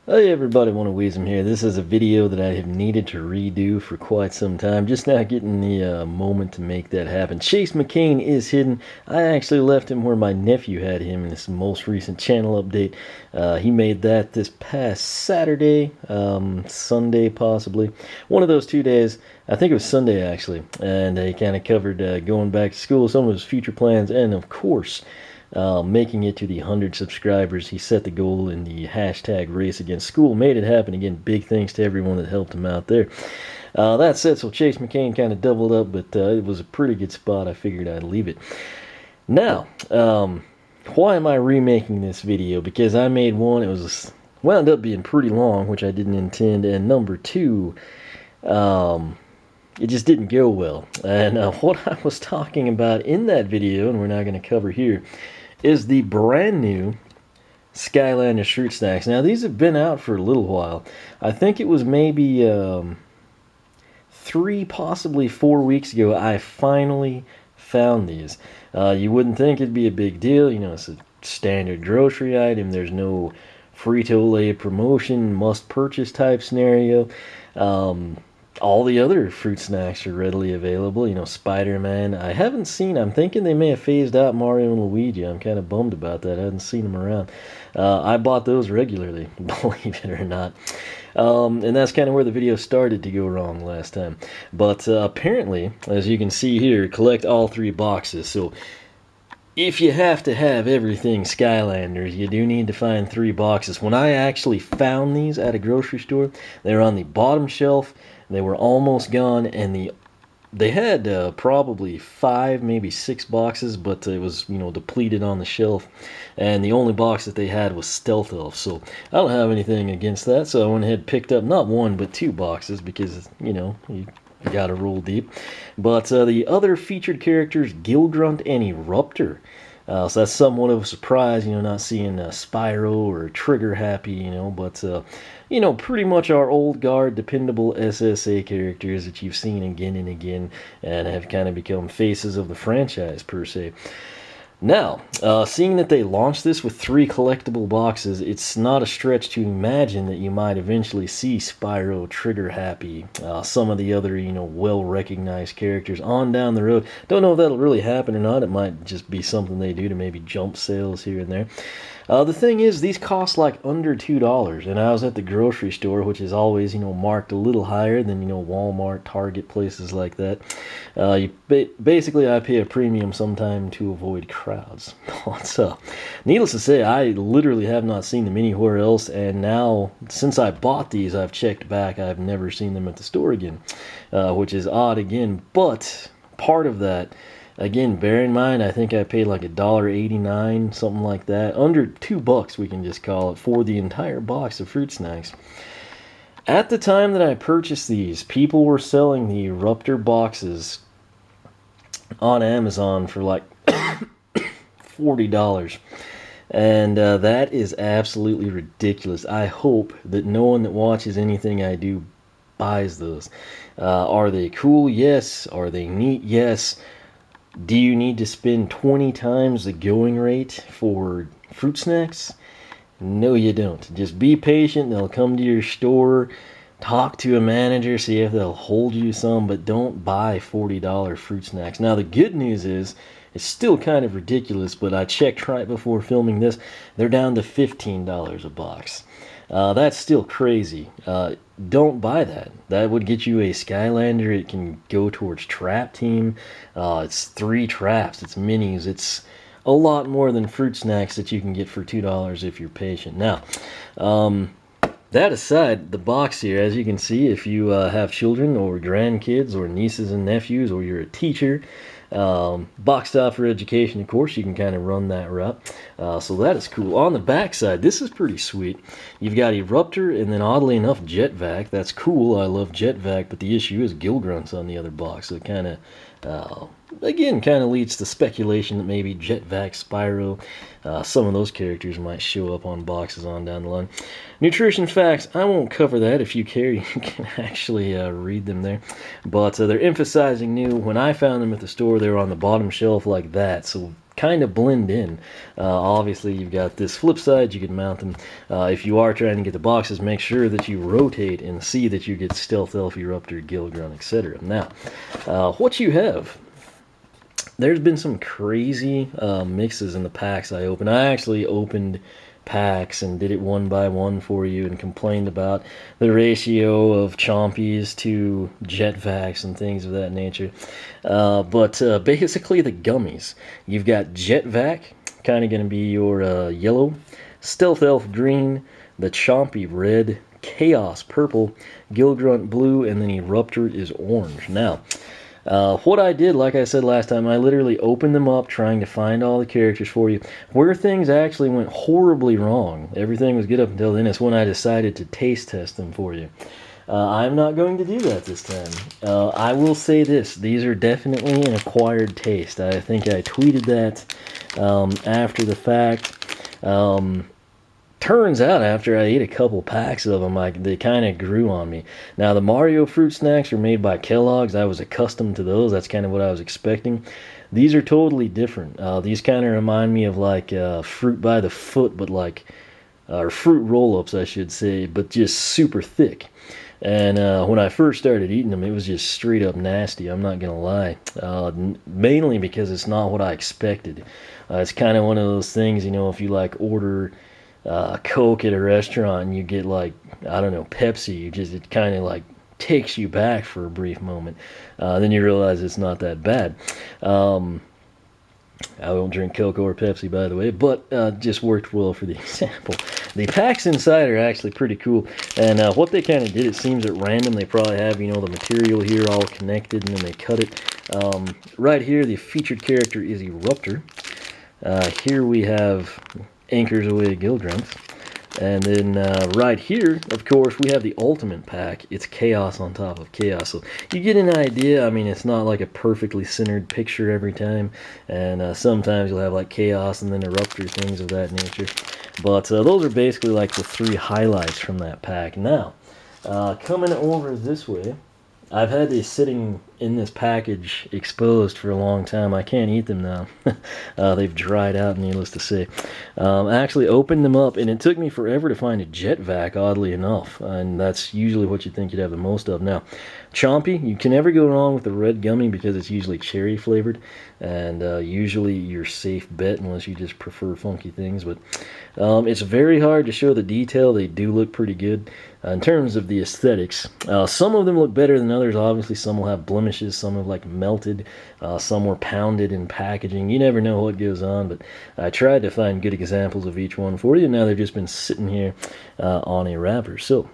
Hey everybody, Wisdom here. This is a video that I have needed to redo for quite some time. Just now getting the moment to make that happen. Chase McCain is hidden. I actually left him where my nephew had him in this most recent channel update. He made that this past Saturday, Sunday possibly. One of those 2 days. I think it was Sunday actually. And he kind of covered going back to school, some of his future plans, and of course, making it to the 100 subscribers. He set the goal in the hashtag race against school, made it happen. Again, big thanks to everyone that helped him out there. That said, so Chase McCain kind of doubled up, but it was a pretty good spot. I figured I'd leave it. Now, why am I remaking this video? Because I made one, it was wound up being pretty long, which I didn't intend, and number two, it just didn't go well. And what I was talking about in that video, and we're now going to cover here, is the brand new Skylander Fruit Snacks. Now, these have been out for a little while. I think it was maybe 3, possibly 4 weeks ago, I finally found these. You wouldn't think it'd be a big deal. You know, it's a standard grocery item. There's no Frito-Lay promotion, must-purchase type scenario. All the other fruit snacks are readily available. You know, Spider-Man. I haven't seen, I'm thinking they may have phased out Mario and Luigi. I'm kind of bummed about that. I haven't seen them around. I bought those regularly, believe it or not. And that's kind of where the video started to go wrong last time. But apparently, as you can see here, collect all 3 boxes. So if you have to have everything Skylanders, you do need to find 3 boxes. When I actually found these at a grocery store, they were on the bottom shelf. They were almost gone, and they had probably 5, maybe 6 boxes, but it was, you know, depleted on the shelf. And the only box that they had was Stealth Elf. So I don't have anything against that. So I went ahead and picked up not 1, but 2 boxes because, you know, you gotta roll deep. But the other featured characters, Gill Grunt and Eruptor. So that's somewhat of a surprise, you know, not seeing Spyro or Trigger Happy, you know, but, you know, pretty much our old guard, dependable SSA characters that you've seen again and again and have kind of become faces of the franchise, per se. Now, seeing that they launched this with 3 collectible boxes, it's not a stretch to imagine that you might eventually see Spyro, Trigger Happy, some of the other, you know, well-recognized characters on down the road. Don't know if that'll really happen or not. It might just be something they do to maybe jump sales here and there. The thing is, these cost like under $2, and I was at the grocery store, which is always, you know, marked a little higher than, you know, Walmart, Target, places like that. Basically, I pay a premium sometime to avoid crowds. So, needless to say, I literally have not seen them anywhere else, and now, since I bought these, I've checked back, I've never seen them at the store again, which is odd again, but part of that, again, bear in mind, I think I paid like $1.89, something like that. Under $2, we can just call it, for the entire box of fruit snacks. At the time that I purchased these, people were selling the Eruptor boxes on Amazon for like $40. And that is absolutely ridiculous. I hope that no one that watches anything I do buys those. Are they cool? Yes. Are they neat? Yes. Do you need to spend 20 times the going rate for fruit snacks? No, you don't. Just be patient. They'll come to your store, talk to a manager, see if they'll hold you some, but don't buy $40 fruit snacks. Now, the good news is, it's still kind of ridiculous, but I checked right before filming this. They're down to $15 a box. That's still crazy. Don't buy that. That would get you a Skylander. It can go towards Trap Team. It's 3 traps. It's minis. It's a lot more than fruit snacks that you can get for $2 if you're patient. Now, that aside, the box here, as you can see, if you have children or grandkids or nieces and nephews, or you're a teacher, boxed out for education, of course, you can kind of run that route. So that is cool. On the back side, this is pretty sweet. You've got Eruptor, and then oddly enough, Jet-Vac. That's cool. I love Jet-Vac, but the issue is Gill Grunt's on the other box. So it kind of, again, kind of leads to speculation that maybe Jet-Vac, Spyro, some of those characters might show up on boxes on down the line. Nutrition facts, I won't cover that. If you care, you can actually read them there. But they're emphasizing new. When I found them at the store, they were on the bottom shelf like that. So kind of blend in. Obviously, you've got this flip side, you can mount them. If you are trying to get the boxes, make sure that you rotate and see that you get Stealth Elf, Eruptor, Gill Grunt, etc. Now, what you have, there's been some crazy mixes in the packs I opened. I actually opened packs and did it one by one for you and complained about the ratio of Chompies to Jet-Vacs and things of that nature. But basically the gummies. You've got Jet-Vac, kind of going to be your yellow, Stealth Elf green, the Chompy red, Chaos purple, Gill Grunt blue, and then Eruptor is orange. Now, what I did, like I said last time, I literally opened them up trying to find all the characters for you. Where things actually went horribly wrong, everything was good up until then, is when I decided to taste test them for you. I'm not going to do that this time. I will say this, these are definitely an acquired taste. I think I tweeted that after the fact. Turns out after I ate a couple packs of them, they kind of grew on me. Now, the Mario Fruit Snacks are made by Kellogg's. I was accustomed to those. That's kind of what I was expecting. These are totally different. These kind of remind me of like fruit by the foot, but like, or fruit roll-ups, I should say, but just super thick. And when I first started eating them, it was just straight up nasty, I'm not going to lie. Mainly because it's not what I expected. It's kind of one of those things, you know, if you like order Coke at a restaurant and you get like, I don't know, Pepsi, it kind of like takes you back for a brief moment. Then you realize it's not that bad. I won't drink Coke or Pepsi, by the way, but just worked well for the example. The packs inside are actually pretty cool, and what they kind of did, it seems at random, they probably have, you know, the material here all connected, and then they cut it. Right here, the featured character is Eruptor. Here we have Anchors Away Gill Grunt. And then right here, of course, we have the ultimate pack. It's chaos on top of chaos. So you get an idea. I mean, it's not like a perfectly centered picture every time. And sometimes you'll have like chaos and then eruptor, things of that nature. But those are basically like the three highlights from that pack. Now, coming over this way, I've had these sitting in this package exposed for a long time. I can't eat them now. They've dried out, needless to say. I actually opened them up, and it took me forever to find a Jet-Vac, oddly enough. And that's usually what you think you'd have the most of. Now, Chompy, you can never go wrong with the red gummy because it's usually cherry flavored. And usually your safe bet unless you just prefer funky things. But it's very hard to show the detail. They do look pretty good. In terms of the aesthetics, some of them look better than others. Obviously, some will have blemishes, some have like melted, some were pounded in packaging. You never know what goes on, but I tried to find good examples of each one for you. Now they've just been sitting here on a wrapper. So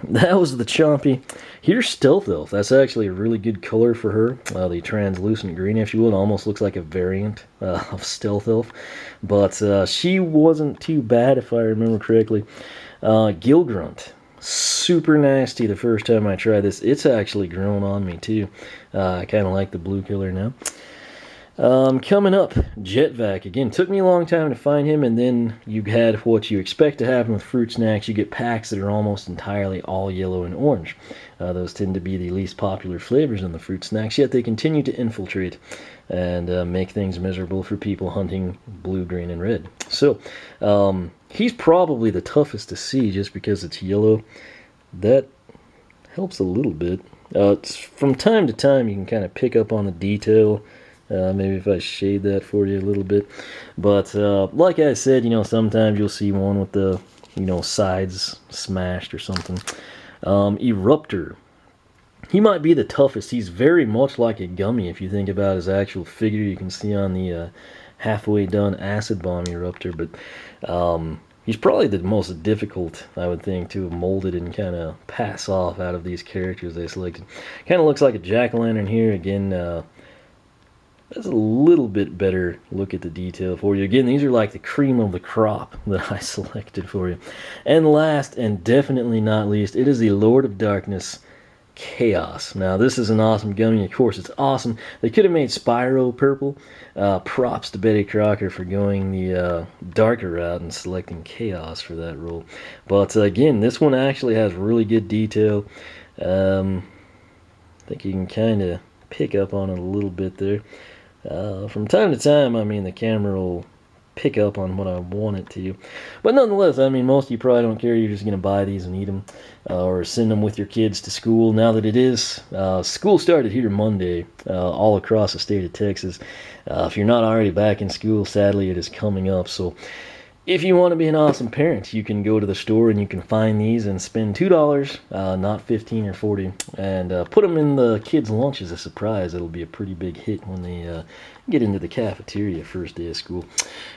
that was the Chompy. Here's Stealth Elf. That's actually a really good color for her. The translucent green, if you will. It almost looks like a variant of Stealth Elf. But she wasn't too bad, if I remember correctly. Gill Grunt. Super nasty the first time I tried this. It's actually grown on me, too. I kind of like the blue color now. Coming up, Jet-Vac. Again, took me a long time to find him, and then you had what you expect to happen with fruit snacks. You get packs that are almost entirely all yellow and orange. Those tend to be the least popular flavors in the fruit snacks, yet they continue to infiltrate and make things miserable for people hunting blue, green, and red. So, he's probably the toughest to see just because it's yellow. That helps a little bit. From time to time, you can kind of pick up on the detail. Maybe if I shade that for you a little bit. But like I said, you know, sometimes you'll see one with the, you know, sides smashed or something. Eruptor. He might be the toughest. He's very much like a gummy if you think about his actual figure. You can see on the halfway done acid bomb Eruptor. But he's probably the most difficult, I would think, to have molded and kind of pass off out of these characters they selected. Kind of looks like a jack-o'-lantern here. Again, that's a little bit better look at the detail for you. Again, these are like the cream of the crop that I selected for you. And last, and definitely not least, it is the Lord of Darkness Chaos. Now, this is an awesome gummy. Of course, it's awesome. They could have made Spyro purple. Props to Betty Crocker for going the darker route and selecting Chaos for that role. But again, this one actually has really good detail. I think you can kind of pick up on it a little bit there. From time to time, I mean, the camera will pick up on what I want it to. But nonetheless, I mean, most of you probably don't care. You're just going to buy these and eat them or send them with your kids to school. Now that it is, school started here Monday all across the state of Texas. If you're not already back in school, sadly, it is coming up. So if you want to be an awesome parent, you can go to the store and you can find these and spend $2, not 15 or 40, and put them in the kids' lunch as a surprise. It'll be a pretty big hit when they get into the cafeteria first day of school.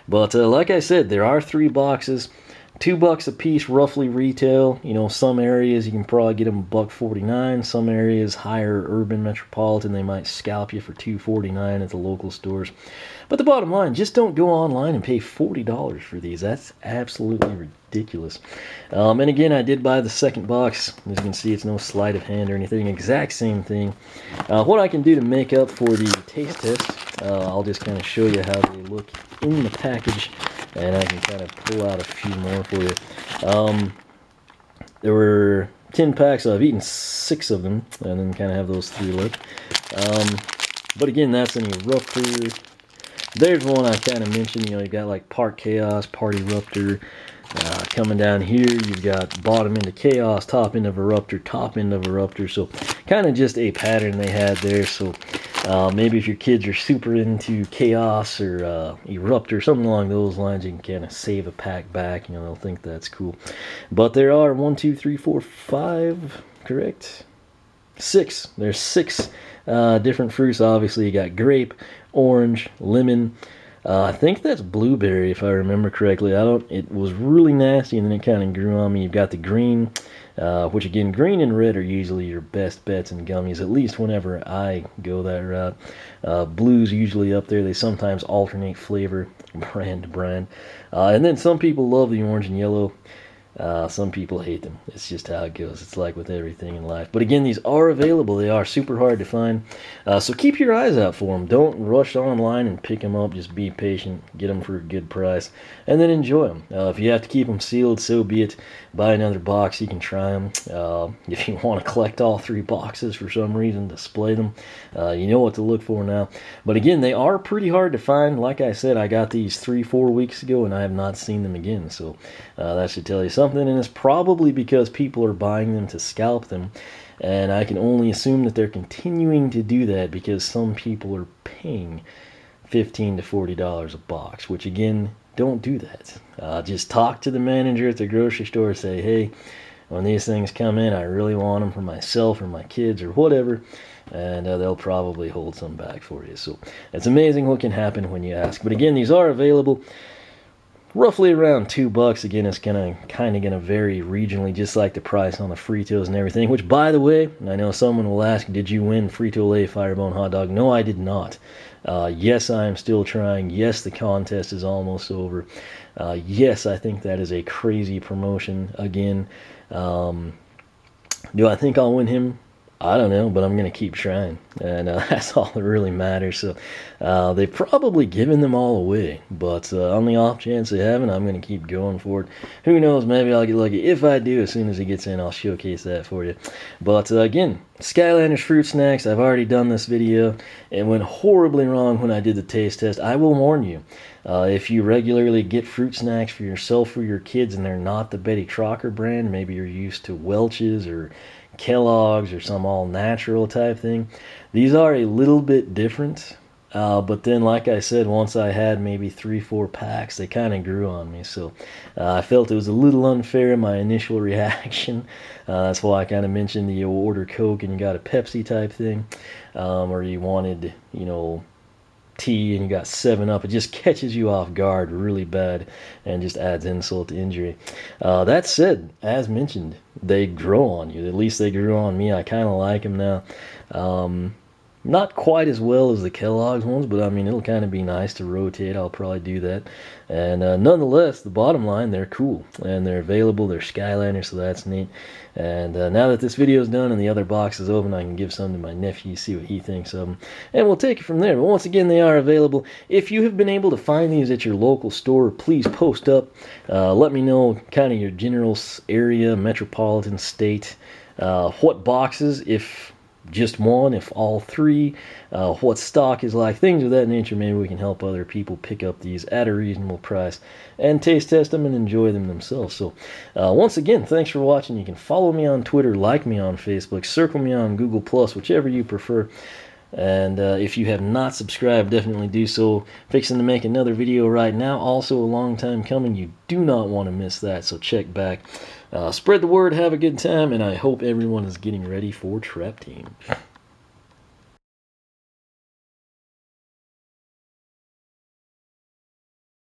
But like I said, there are 3 boxes. $2 a piece, roughly retail. You know, some areas you can probably get them $1.49. Some areas, higher urban metropolitan, they might scalp you for $2.49 at the local stores. But the bottom line, just don't go online and pay $40 for these. That's absolutely ridiculous. And again, I did buy the second box. As you can see, it's no sleight of hand or anything. Exact same thing. What I can do to make up for the taste test, I'll just kind of show you how they look in the package. And I can kind of pull out a few more for you. There were 10 packs, so I've eaten 6 of them, and then kind of have those 3 left. But again, that's an Eruptor. There's one I kind of mentioned, you know, you got like Park Chaos, Party Eruptor. Coming down here, you've got bottom end of Chaos, top end of Eruptor, top end of Eruptor. So kind of just a pattern they had there. So maybe if your kids are super into Chaos or Eruptor, something along those lines, you can kind of save a pack back. You know, they'll think that's cool. But there are 1, 2, 3, 4, 5, correct? 6. There's 6 different fruits. Obviously, you got grape, orange, lemon. I think that's blueberry, if I remember correctly. It was really nasty, and then it kind of grew on me. You've got the green, which again, green and red are usually your best bets in gummies, at least whenever I go that route. Blue's usually up there. They sometimes alternate flavor, brand to brand. And then some people love the orange and yellow. Some people hate them. It's just how it goes. It's like with everything in life. But again, these are available. They are super hard to find. So keep your eyes out for them. Don't rush online and pick them up. Just be patient. Get them for a good price. And then enjoy them. If you have to keep them sealed, so be it. Buy another box. You can try them. If you want to collect all 3 boxes for some reason, display them. You know what to look for now. But again, they are pretty hard to find. Like I said, I got these 3-4 weeks ago, and I have not seen them again. So that should tell you something. And it's probably because people are buying them to scalp them, and I can only assume that they're continuing to do that because some people are paying $15 to $40 a box, which again, don't do that. Just talk to the manager at the grocery store, say, hey, when these things come in, I really want them for myself or my kids or whatever, and they'll probably hold some back for you. So it's amazing what can happen when you ask. But again, these are available. Roughly around $2. Again, it's kind of gonna vary regionally, just like the price on the Fritos and everything. Which, by the way, I know someone will ask, did you win Frito-Lay Firebone Hot Dog? No, I did not. Yes, I am still trying. Yes, the contest is almost over. Yes, I think that is a crazy promotion. Again, do I think I'll win him? I don't know, but I'm going to keep trying, and that's all that really matters. So they've probably given them all away, but on the off chance they haven't, I'm going to keep going for it. Who knows, maybe I'll get lucky. If I do, as soon as he gets in, I'll showcase that for you. But again, Skylanders Fruit Snacks, I've already done this video. It went horribly wrong when I did the taste test. I will warn you, if you regularly get fruit snacks for yourself or your kids and they're not the Betty Crocker brand, maybe you're used to Welch's or Kellogg's or some all-natural type thing. These are a little bit different, but then, like I said, once I had maybe 3-4 packs, they kind of grew on me. So I felt it was a little unfair in my initial reaction. That's why I kind of mentioned you order Coke and you got a Pepsi type thing, or you wanted, you know, tea and you got 7-Up. It just catches you off guard really bad and just adds insult to injury. That said, as mentioned, they grow on you. At least they grew on me. I kind of like them now. Not quite as well as the Kellogg's ones, but I mean, it'll kind of be nice to rotate. I'll probably do that. And nonetheless, the bottom line, they're cool and they're available. They're Skylanders, so that's neat. And now that this video is done and the other box is open, I can give some to my nephew, see what he thinks of them, and we'll take it from there. But once again, they are available. If you have been able to find these at your local store, please post up. Let me know kind of your general area, metropolitan, state, what boxes, if just one, if all three, what stock is like, things of that nature. Maybe we can help other people pick up these at a reasonable price and taste test them and enjoy them themselves. So once again, thanks for watching. You can follow me on Twitter, like me on Facebook, circle me on Google+, whichever you prefer. And if you have not subscribed, definitely do so. Fixing to make another video right now, also a long time coming. You do not want to miss that, so check back. Spread the word, have a good time, and I hope everyone is getting ready for Trap Team.